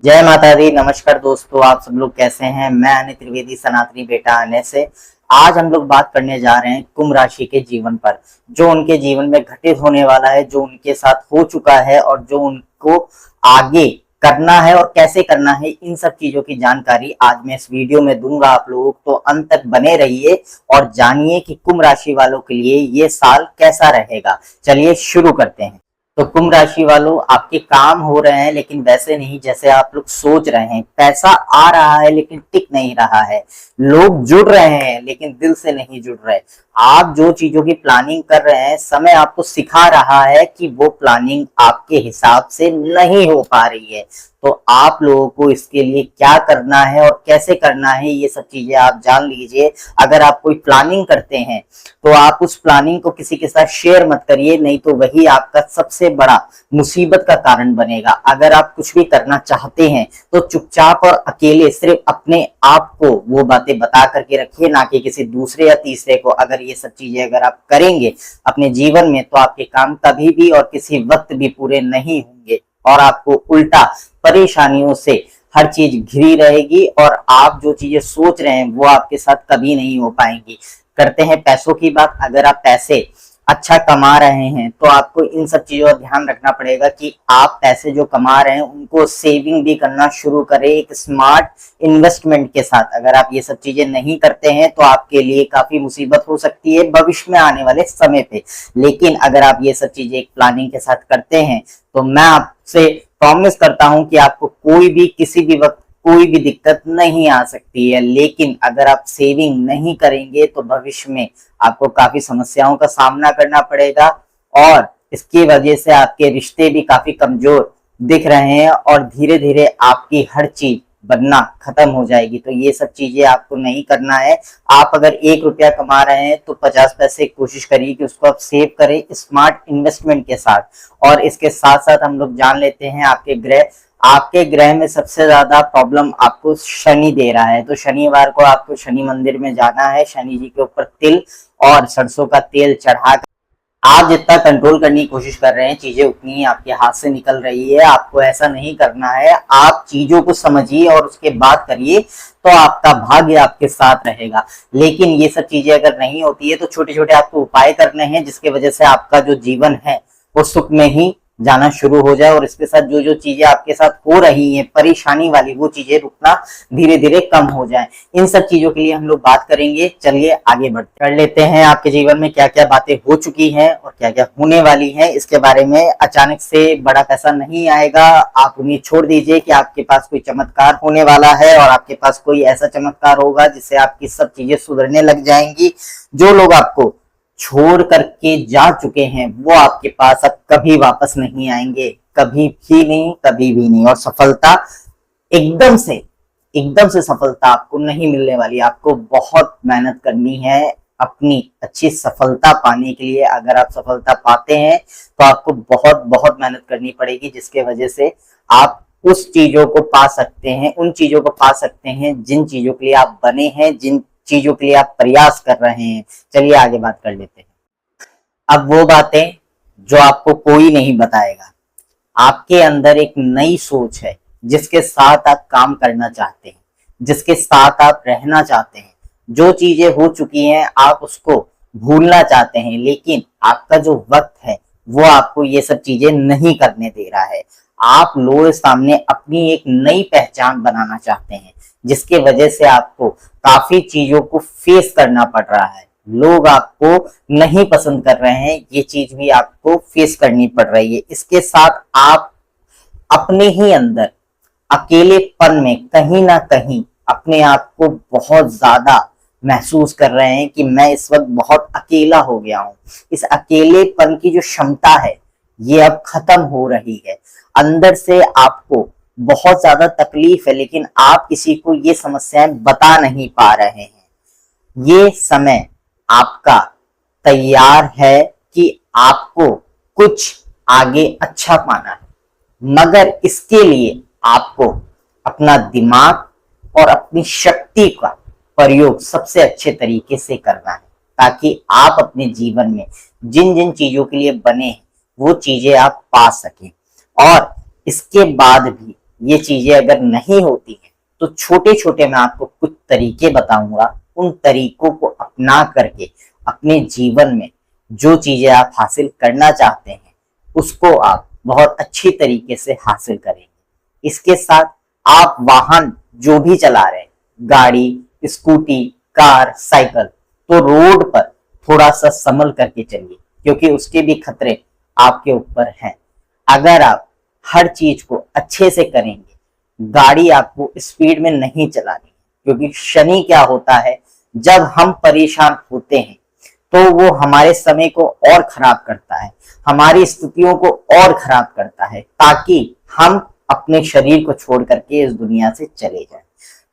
जय माता दी। नमस्कार दोस्तों, आप सब लोग कैसे हैं। मैं अनिल त्रिवेदी, सनातनी बेटा आने से। आज हम लोग बात करने जा रहे हैं कुंभ राशि के जीवन पर, जो उनके जीवन में घटित होने वाला है, जो उनके साथ हो चुका है और जो उनको आगे करना है और कैसे करना है। इन सब चीजों की जानकारी आज मैं इस वीडियो में दूंगा आप लोगों को, तो अंत तक बने रहिए और जानिए कि कुंभ राशि वालों के लिए ये साल कैसा रहेगा। चलिए शुरू करते हैं। तो कुंभ राशि वालों, आपके काम हो रहे हैं लेकिन वैसे नहीं जैसे आप लोग सोच रहे हैं। पैसा आ रहा है लेकिन टिक नहीं रहा है। लोग जुड़ रहे हैं लेकिन दिल से नहीं जुड़ रहे। आप जो चीजों की प्लानिंग कर रहे हैं, समय आपको सिखा रहा है कि वो प्लानिंग आपके हिसाब से नहीं हो पा रही है। तो आप लोगों को इसके लिए क्या करना है और कैसे करना है, ये सब चीजें आप जान लीजिए। अगर आप कोई प्लानिंग करते हैं तो आप उस प्लानिंग को किसी के साथ शेयर मत करिए, नहीं तो वही आपका सबसे बड़ा मुसीबत का कारण बनेगा। अगर आप कुछ भी करना चाहते हैं तो चुपचाप और अकेले सिर्फ अपने आप को वो बातें बता करके रखिए, ना कि किसी दूसरे या तीसरे को। अगर ये सब चीजें अगर आप करेंगे अपने जीवन में तो आपके काम कभी भी और किसी वक्त भी पूरे नहीं होंगे और आपको उल्टा परेशानियों से हर चीज घिरी रहेगी और आप जो चीजें सोच रहे हैं वो आपके साथ कभी नहीं हो पाएंगी। करते हैं पैसों की बात। अगर आप पैसे अच्छा कमा रहे हैं तो आपको इन सब चीजों का ध्यान रखना पड़ेगा कि आप पैसे जो कमा रहे हैं उनको सेविंग भी करना शुरू करें, एक स्मार्ट इन्वेस्टमेंट के साथ। अगर आप ये सब चीजें नहीं करते हैं तो आपके लिए काफी मुसीबत हो सकती है भविष्य में आने वाले समय पे। लेकिन अगर आप ये सब चीजें एक प्लानिंग के साथ करते हैं तो मैं आपसे प्रॉमिस करता हूं कि आपको कोई भी किसी भी वक्त कोई भी दिक्कत नहीं आ सकती है। लेकिन अगर आप सेविंग नहीं करेंगे तो भविष्य में आपको काफी समस्याओं का सामना करना पड़ेगा और इसकी वजह से आपके रिश्ते भी काफी कमजोर दिख रहे हैं और धीरे धीरे आपकी हर चीज बनना खत्म हो जाएगी। तो ये सब चीजें आपको नहीं करना है। आप अगर 1 रुपया कमा रहे हैं तो 50 पैसे कोशिश करिए कि उसको आप सेव करें स्मार्ट इन्वेस्टमेंट के साथ। और इसके साथ साथ हम लोग जान लेते हैं आपके ग्रह में सबसे ज्यादा प्रॉब्लम आपको शनि दे रहा है। तो शनिवार को आपको शनि मंदिर में जाना है। शनि जी के ऊपर तिल और सरसों का तेल चढ़ा, आप जितना कंट्रोल करने की कोशिश कर रहे हैं चीजें उतनी ही आपके हाथ से निकल रही है। आपको ऐसा नहीं करना है। आप चीजों को समझिए और उसके बाद करिए तो आपका भाग्य आपके साथ रहेगा। लेकिन ये सब चीजें अगर नहीं होती है तो छोटे छोटे आपको उपाय करने हैं जिसकी वजह से आपका जो जीवन है वो सुख में ही जाना शुरू हो जाए और इसके साथ जो जो चीजें आपके साथ हो रही हैं परेशानी वाली, वो चीजें रुकना धीरे धीरे कम हो जाए। इन सब चीजों के लिए हम लोग बात करेंगे। चलिए आगे बढ़ते कर लेते हैं। आपके जीवन में क्या क्या बातें हो चुकी हैं और क्या क्या होने वाली हैं इसके बारे में। अचानक से बड़ा पैसा नहीं आएगा, आप उम्मीद छोड़ दीजिए कि आपके पास कोई चमत्कार होने वाला है और आपके पास कोई ऐसा चमत्कार होगा जिससे आपकी सब चीजें सुधरने लग जाएंगी। जो लोग आपको छोड़ करके जा चुके हैं वो आपके पास अब कभी वापस नहीं आएंगे, कभी भी नहीं, कभी भी नहीं। और सफलता एकदम से सफलता आपको नहीं मिलने वाली। आपको बहुत मेहनत करनी है अपनी अच्छी सफलता पाने के लिए। अगर आप सफलता पाते हैं तो आपको बहुत बहुत मेहनत करनी पड़ेगी, जिसके वजह से आप उस चीजों को पा सकते हैं, उन चीजों को पा सकते हैं जिन चीजों के लिए आप बने हैं, जिन चीजों के लिए आप प्रयास कर रहे हैं। चलिए आगे बात कर लेते हैं। अब वो बातें जो आपको कोई नहीं बताएगा। आपके अंदर एक नई सोच है जिसके साथ आप काम करना चाहते हैं, जिसके साथ आप रहना चाहते हैं। जो चीजें हो चुकी हैं आप उसको भूलना चाहते हैं, लेकिन आपका जो वक्त है वो आपको ये सब चीजें नहीं करने दे रहा है। आप लोगों के सामने अपनी एक नई पहचान बनाना चाहते हैं, जिसके वजह से आपको काफी चीजों को फेस करना पड़ रहा है। लोग आपको नहीं पसंद कर रहे हैं, ये चीज भी आपको फेस करनी पड़ रही है। इसके साथ आप अपने ही अंदर अकेलेपन में कहीं ना कहीं अपने आप को बहुत ज्यादा महसूस कर रहे हैं कि मैं इस वक्त बहुत अकेला हो गया हूं। इस अकेलेपन की जो क्षमता है ये अब खत्म हो रही है। अंदर से आपको बहुत ज्यादा तकलीफ है लेकिन आप किसी को ये समस्याएं बता नहीं पा रहे हैं। ये समय आपका तैयार है कि आपको कुछ आगे अच्छा पाना है, मगर इसके लिए आपको अपना दिमाग और अपनी शक्ति का प्रयोग सबसे अच्छे तरीके से करना है, ताकि आप अपने जीवन में जिन जिन चीजों के लिए बने हैं वो चीजें आप पा सकें। और इसके बाद भी ये चीजें अगर नहीं होती हैं तो छोटे छोटे मैं आपको कुछ तरीके बताऊंगा। उन तरीकों को अपना करके अपने जीवन में जो चीजें आप हासिल करना चाहते हैं उसको आप बहुत अच्छी तरीके से हासिल करेंगे। इसके साथ आप वाहन जो भी चला रहे हैं, गाड़ी, स्कूटी, कार, साइकिल, तो रोड पर थोड़ा सा संभल करके चलिए, क्योंकि उसके भी खतरे आपके ऊपर हैं। अगर आप हर चीज को अच्छे से करेंगे, गाड़ी आपको स्पीड में नहीं चलानी, क्योंकि शनि क्या होता है, जब हम परेशान होते हैं तो वो हमारे समय को और खराब करता है, हमारी स्थितियों को और खराब करता है, ताकि हम अपने शरीर को छोड़ करके इस दुनिया से चले जाएं।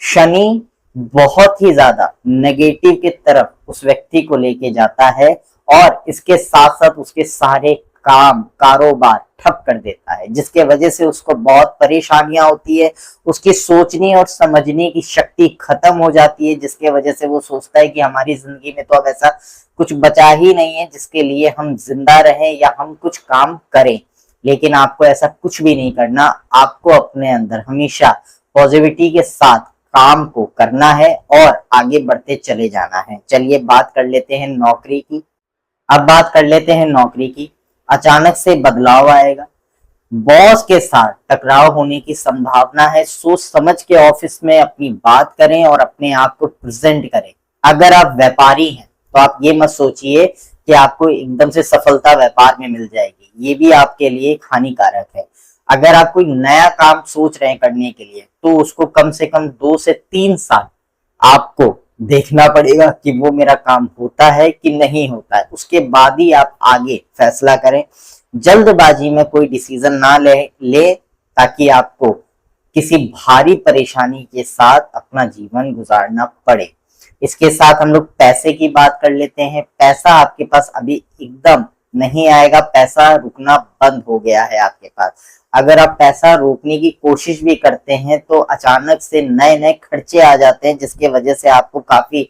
शनि बहुत ही ज्यादा नेगेटिव की तरफ उस व्यक्ति को लेके जाता है और इसके साथ साथ उसके सारे काम कारोबार ठप कर देता है, जिसके वजह से उसको बहुत परेशानियां होती है। उसकी सोचने और समझने की शक्ति खत्म हो जाती है, जिसके वजह से वो सोचता है कि हमारी जिंदगी में तो अब ऐसा कुछ बचा ही नहीं है जिसके लिए हम जिंदा रहें या हम कुछ काम करें। लेकिन आपको ऐसा कुछ भी नहीं करना, आपको अपने अंदर हमेशा पॉजिटिविटी के साथ काम को करना है और आगे बढ़ते चले जाना है। चलिए बात कर लेते हैं नौकरी की। अब बात कर लेते हैं नौकरी की। अचानक से बदलाव आएगा, बॉस के साथ टकराव होने की संभावना है। सोच समझ के ऑफिस में अपनी बात करें और अपने आप को प्रेजेंट करें। अगर आप व्यापारी हैं तो आप ये मत सोचिए कि आपको एकदम से सफलता व्यापार में मिल जाएगी, ये भी आपके लिए हानिकारक है। अगर आप कोई नया काम सोच रहे हैं करने के लिए तो उसको कम से कम 2 से 3 साल आपको देखना पड़ेगा कि वो मेरा काम होता है कि नहीं होता है, उसके बाद ही आप आगे फैसला करें। जल्दबाजी में कोई डिसीजन ना ले ताकि आपको किसी भारी परेशानी के साथ अपना जीवन गुजारना पड़े। इसके साथ हम लोग पैसे की बात कर लेते हैं। पैसा आपके पास अभी एकदम नहीं आएगा, पैसा रुकना बंद हो गया है आपके पास। अगर आप पैसा रोकने की कोशिश भी करते हैं तो अचानक से नए नए खर्चे आ जाते हैं, जिसके वजह से आपको काफी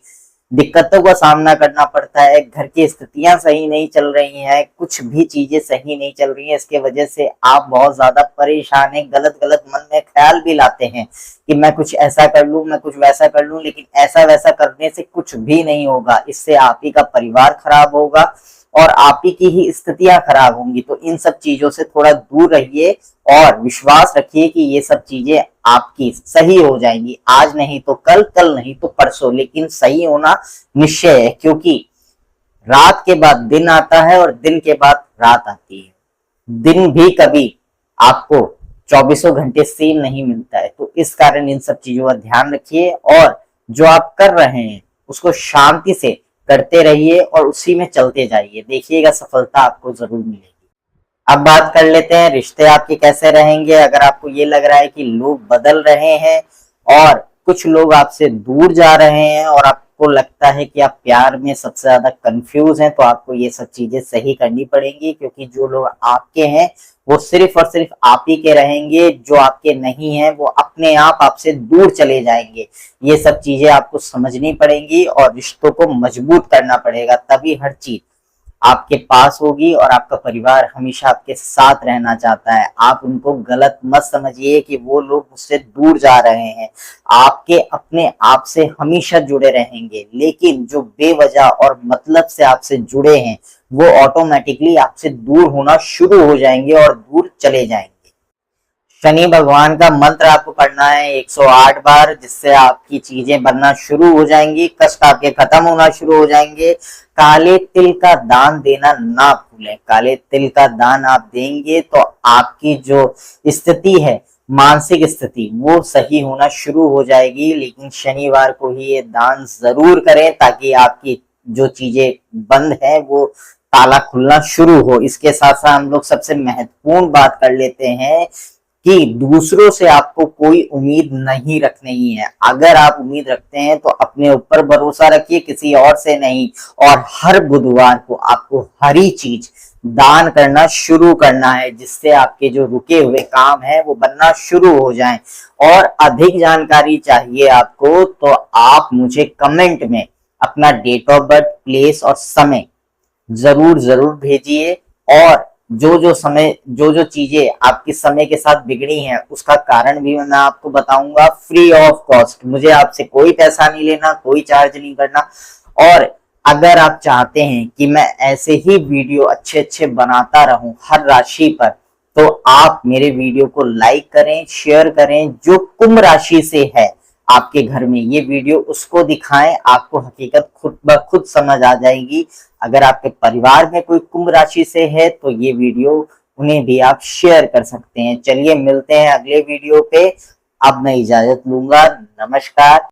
दिक्कतों का सामना करना पड़ता है। घर की स्थितियां सही नहीं चल रही हैं, कुछ भी चीजें सही नहीं चल रही हैं, इसके वजह से आप बहुत ज्यादा परेशान हैं। गलत गलत मन में ख्याल भी लाते हैं कि मैं कुछ ऐसा कर लूं, मैं कुछ वैसा कर लूं, लेकिन ऐसा वैसा करने से कुछ भी नहीं होगा। इससे आप ही का परिवार खराब होगा और आप ही की ही स्थितियां खराब होंगी। तो इन सब चीजों से थोड़ा दूर रहिए और विश्वास रखिए कि ये सब चीजें आपकी सही हो जाएंगी। आज नहीं तो कल, कल नहीं तो परसों, लेकिन सही होना निश्चय है, क्योंकि रात के बाद दिन आता है और दिन के बाद रात आती है। दिन भी कभी आपको 24 घंटे सेम नहीं मिलता है। तो इस कारण इन सब चीजों का ध्यान रखिए और जो आप कर रहे हैं उसको शांति से करते रहिए और उसी में चलते जाइए, देखिएगा सफलता आपको जरूर मिलेगी। अब बात कर लेते हैं रिश्ते आपके कैसे रहेंगे। अगर आपको ये लग रहा है कि लोग बदल रहे हैं और कुछ लोग आपसे दूर जा रहे हैं और आपको लगता है कि आप प्यार में सबसे ज्यादा कंफ्यूज हैं, तो आपको ये सब चीजें सही करनी पड़ेंगी, क्योंकि जो लोग आपके हैं वो सिर्फ और सिर्फ आप ही के रहेंगे, जो आपके नहीं हैं वो अपने आप आपसे दूर चले जाएंगे। ये सब चीजें आपको समझनी पड़ेंगी और रिश्तों को मजबूत करना पड़ेगा, तभी हर चीज आपके पास होगी और आपका परिवार हमेशा आपके साथ रहना चाहता है। आप उनको गलत मत समझिए कि वो लोग मुझसे दूर जा रहे हैं, आपके अपने आप से हमेशा जुड़े रहेंगे, लेकिन जो बेवजह और मतलब से आपसे जुड़े हैं वो ऑटोमेटिकली आपसे दूर होना शुरू हो जाएंगे और दूर चले जाएंगे। शनि भगवान का मंत्र आपको पढ़ना है 108 बार, जिससे आपकी चीजें बनना शुरू हो जाएंगी, कष्ट आपके खत्म होना शुरू हो जाएंगे। काले तिल का दान देना ना भूलें। काले तिल का दान आप देंगे तो आपकी जो स्थिति है, मानसिक स्थिति, वो सही होना शुरू हो जाएगी। लेकिन शनिवार को ही ये दान जरूर करें ताकि आपकी जो चीजें बंद है वो ताला खुलना शुरू हो। इसके साथ साथ हम लोग सबसे महत्वपूर्ण बात कर लेते हैं कि दूसरों से आपको कोई उम्मीद नहीं रखनी है। अगर आप उम्मीद रखते हैं तो अपने ऊपर भरोसा रखिए, किसी और से नहीं। और हर बुधवार को आपको हरी चीज दान करना शुरू करना है, जिससे आपके जो रुके हुए काम है वो बनना शुरू हो जाएं। और अधिक जानकारी चाहिए आपको तो आप मुझे कमेंट में अपना डेट ऑफ बर्थ, प्लेस और समय जरूर जरूर भेजिए और जो जो चीजें आपकी समय के साथ बिगड़ी हैं उसका कारण भी मैं आपको बताऊंगा फ्री ऑफ कॉस्ट। मुझे आपसे कोई पैसा नहीं लेना, कोई चार्ज नहीं करना। और अगर आप चाहते हैं कि मैं ऐसे ही वीडियो अच्छे अच्छे बनाता रहूं हर राशि पर, तो आप मेरे वीडियो को लाइक करें, शेयर करें। जो कुंभ राशि से है आपके घर में ये वीडियो उसको दिखाएं, आपको हकीकत खुद ब खुद समझ आ जाएगी। अगर आपके परिवार में कोई कुंभ राशि से है तो ये वीडियो उन्हें भी आप शेयर कर सकते हैं। चलिए मिलते हैं अगले वीडियो पे। अब मैं इजाजत लूंगा। नमस्कार।